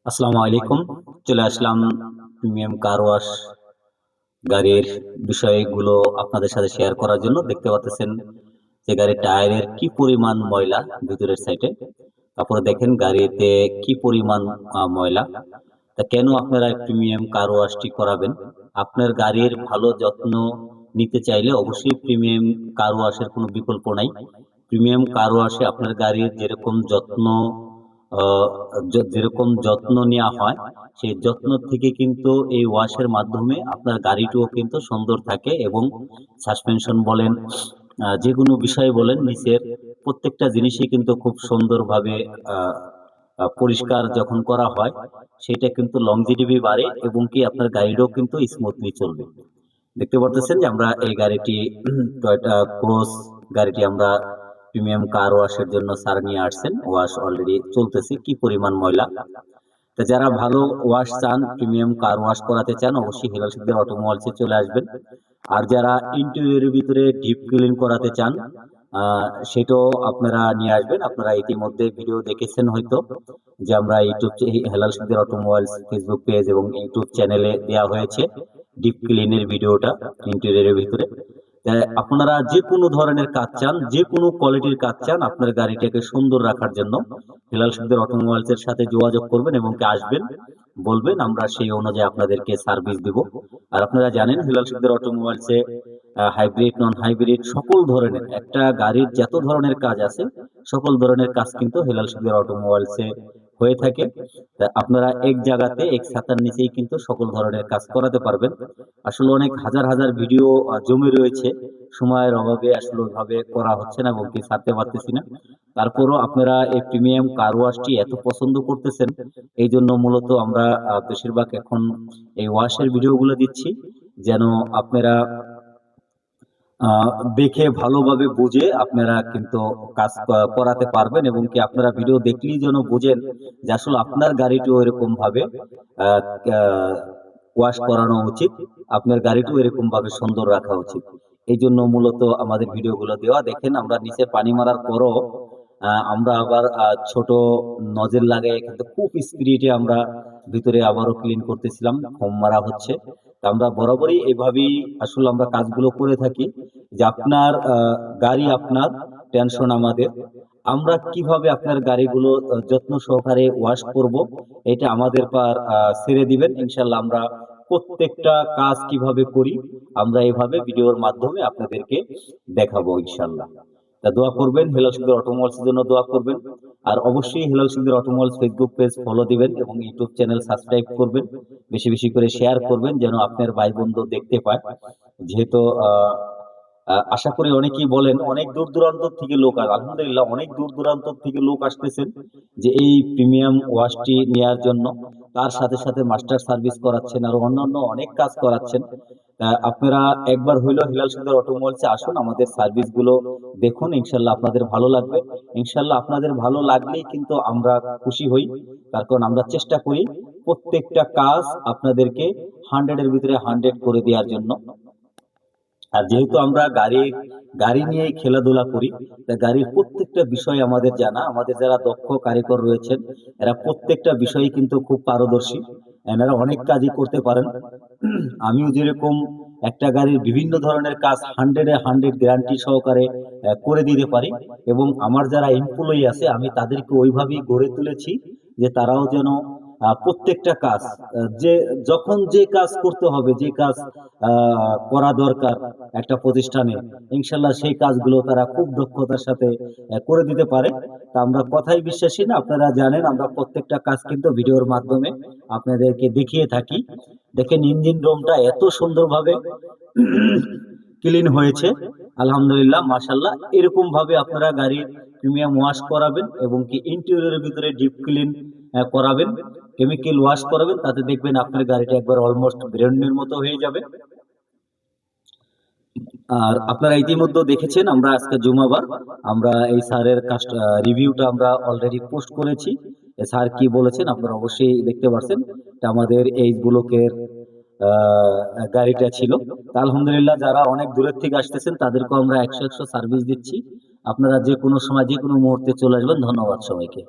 আসসালামু আলাইকুম। চলে আসলাম প্রিমিয়াম কার ওয়াশ গাড়ির বিষয়গুলো আপনাদের সাথে শেয়ার করার জন্য। দেখতে পাচ্ছেন যে গাড়ির টায়ারের কি পরিমাণ ময়লা ভিতরের সাইডে। তারপরে দেখেন গাড়িতে কি পরিমাণ ময়লা। তা কেন আপনারা প্রিমিয়াম কার ওয়াশটি করাবেন? আপনার গাড়ির ভালো যত্ন নিতে চাইলে অবশ্যই প্রিমিয়াম কার ওয়াশের কোনো বিকল্প নাই। প্রিমিয়াম কার ওয়াশে আপনার গাড়ির যেরকম যত্ন আহ, যেরকম যত্ন নেওয়া হয়, সেই যত্ন থেকে কিন্তু এই ওয়াশের মাধ্যমে আপনার গাড়িটিও কিন্তু সুন্দর থাকে এবং সাসপেনশন বলেন, যে কোনো বিষয় বলেন, নিচের প্রত্যেকটা জিনিসই কিন্তু খুব সুন্দরভাবে আহ, পরিষ্কার যখন করা হয়, সেটা কিন্তু লংজিভিটি বাড়ে এবং কি আপনার গাড়িটাও কিন্তু স্মুথলি চলবে। দেখতে পারতেছেন যে আমরা এই গাড়িটি টয়োটা ক্রস গাড়িটি আমরা প্রিমিয়াম কার ওয়াশের জন্য স্যার নিয়ে আসছেন। ওয়াশ অলরেডি চলতেছে, কি পরিমাণ ময়লা। তো যারা ভালো ওয়াশ চান, প্রিমিয়াম কার ওয়াশ করাতে চান, অবশ্যই হেলাল সিকদার অটোমোবাইলসে চলে আসবেন। আর যারা ইন্টেরিয়রের ভিতরে ডিপ ক্লিন করাতে চান, সেটাও আপনারা নিয়ে আসবেন। আপনারা ইতিমধ্যে ভিডিও দেখেছেন হয়তো, যে আমরা YouTube Helal Sikdar automobiles Facebook page এবং ইউটিউব চ্যানেলে দেওয়া হয়েছে ডিপ ক্লিনের ভিডিওটা ইন্টেরিয়রের ভিতরে। আপনারা যে কোনো ধরনের কাজ চান, যে কোনো কোয়ালিটির কাজ চান, আপনার গাড়িটাকে সুন্দর রাখার জন্য হেলাল সিকদার অটোমোবাইলস এর সাথে যোগাযোগ করবেন এবং কি আসবেন, বলবেন, আমরা সেই অনুযায়ী আপনাদেরকে সার্ভিস দিব। আর আপনারা জানেন হেলাল সিকদার অটোমোবাইলসে হাইব্রিড, নন হাইব্রিড সকল ধরনের, একটা গাড়ির যত ধরনের কাজ আছে সকল ধরনের কাজ কিন্তু হেলাল সিকদার অটোমোবাইলসে হয়ে থাকে। তা আপনারা এক জায়গাতে এক ছাতার নিচেই কিন্তু সকল ধরনের কাজ করাতে পারবেন। আসলে অনেক হাজার হাজার ভিডিও জমে রয়েছে, সময়ের অভাবে আসলে ওইভাবে করা হচ্ছে না এবং কি ছাড়তে পারতেছি না। তারপরও আপনারা এই প্রিমিয়াম কার ওয়াশটি এত পছন্দ করতেছেন, এই জন্য মূলত আমরা বেশিরভাগ এখন এই ওয়াশের ভিডিওগুলো দিচ্ছি, যেন আপনারা আহ, দেখে ভালোভাবে বুঝে আপনারা কিন্তু কাজ করাতে পারবেন এবং কি আপনারা ভিডিও দেখলেই যেন বুঝেন যে আসলে আপনার গাড়িটিও এরকম ভাবে ওয়াশ করানো উচিত, আপনার গাড়িটিও এরকম ভাবে সুন্দর রাখা উচিত। এই জন্য মূলত আমাদের ভিডিওগুলো দেওয়া। দেখেন আমরা নিচে পানি মারার পরও আমরা আবার ছোট নজেল লাগাই কিন্তু খুব স্পিডে আমরা ভিতরে আবারও ক্লিন করতেছিলাম, ফোম মারা হচ্ছে। তা আমরা বরাবরই এভাবেই আসলে আমরা কাজগুলো করে থাকি, যে আপনার গাড়ি আপনার, টেনশন আমাদের। আমরা কিভাবে আপনার গাড়িগুলো যত্ন সহকারে ওয়াশ করব, এটা আমাদের পার ছেড়ে দিবেন। ইনশাল্লাহ আমরা প্রত্যেকটা কাজ কিভাবে করি আমরা এভাবে ভিডিওর মাধ্যমে আপনাদেরকে দেখাবো ইনশাল্লাহ। তা দোয়া করবেন, হেলাল সিকদার অটোমোবাইলস এর জন্য দোয়া করবেন। আর অবশ্যই Helal Sikdar automobiles Facebook page follow দিবেন এবং ইউটিউব চ্যানেল সাবস্ক্রাইব করবেন। বেশি বেশি করে শেয়ার করবেন যেন আপনার ভাই বন্ধু দেখতে পায়। যেহেতু আশা করি অনেকেই বলেন অনেক দূর দূরান্ত থেকে লোক, আর আলহামদুলিল্লাহ অনেক দূর দূরান্ত থেকে লোক আসতেছেন যে এই প্রিমিয়াম ওয়াশটি নেয়ার জন্য। তার সাথে সাথে মাস্টার সার্ভিস করাচ্ছেন আর অন্যান্য অনেক কাজ করাচ্ছেন। আপনারা একবার হইলো হিলাল সুন্দর অটোমোবাইলসে আসুন, আমাদের সার্ভিস গুলো দেখুন, ইনশাল্লাহ আপনাদের ভালো লাগবে। ইনশাল্লাহ আপনাদের ভালো লাগলেই কিন্তু আমরা খুশি হই, তার কারণ আমরা চেষ্টা করি প্রত্যেকটা কাজ আপনাদেরকে 100 এর ভিতরে 100 করে দেওয়ার জন্য। আর যেহেতু আমরা গাড়ি নিয়ে খেলাধুলা করি, তা গাড়ির প্রত্যেকটা বিষয় আমাদের জানা। আমাদের যারা দক্ষ কারিগর রয়েছেন, এরা প্রত্যেকটা বিষয়ে কিন্তু খুব পারদর্শী, এনারা অনেক কাজই করতে পারেন। আমিও যেরকম একটা গাড়ির বিভিন্ন ধরনের কাজ 100-এ 100 গ্যারান্টি সহকারে করে দিতে পারি, এবং আমার যারা এমপ্লয়ি আছে আমি তাদেরকে ওইভাবেই গড়ে তুলেছি যে তারাও যেন প্রত্যেকটা কাজ, যে যখন যে কাজ করতে হবে, যে কাজ করা দরকার একটা প্রতিষ্ঠানে, ইনশাল্লাহ সেই কাজগুলো তারা খুব দক্ষতার সাথে করে দিতে পারে। তা আমরা কথাই বিশ্বাসী না, আপনারা জানেন আমরা প্রত্যেকটা কাজ কিন্তু ভিডিওর মাধ্যমে আপনাদেরকে দেখিয়ে থাকি। দেখেন ইঞ্জিন রুমটা এত সুন্দরভাবে ক্লিন হয়েছে, আলহামদুলিল্লাহ মাশাল্লাহ। এরকম ভাবে আপনারা গাড়ির প্রিমিয়াম ওয়াশ করাবেন এবং কি ইন্টেরিয়রের ভিতরে ডিপ ক্লিন করাবেন, কেমিক্যাল ওয়াশ করাবেন, তাতে দেখবেন আপনার গাড়িটা একবার অলমোস্ট ব্র্যান্ড নিউর মতো হয়ে যাবে। আর আপনারা ইতিমধ্যে দেখেছেন আমরা আজকে জুমাবার, আমরা এই স্যারের রিভিউটা আমরা অলরেডি পোস্ট করেছি। স্যার কি বলেছেন আপনারা অবশ্যই দেখতে পাচ্ছেন। এটা আমাদের এই ব্লকের গাড়িটা ছিল। তা আলহামদুলিল্লাহ যারা অনেক দূরের থেকে আসতেছেন তাদেরকেও আমরা 100-100 সার্ভিস দিচ্ছি। আপনারা যে কোনো সময় যে কোনো মুহূর্তে চলে আসবেন। ধন্যবাদ সবাইকে।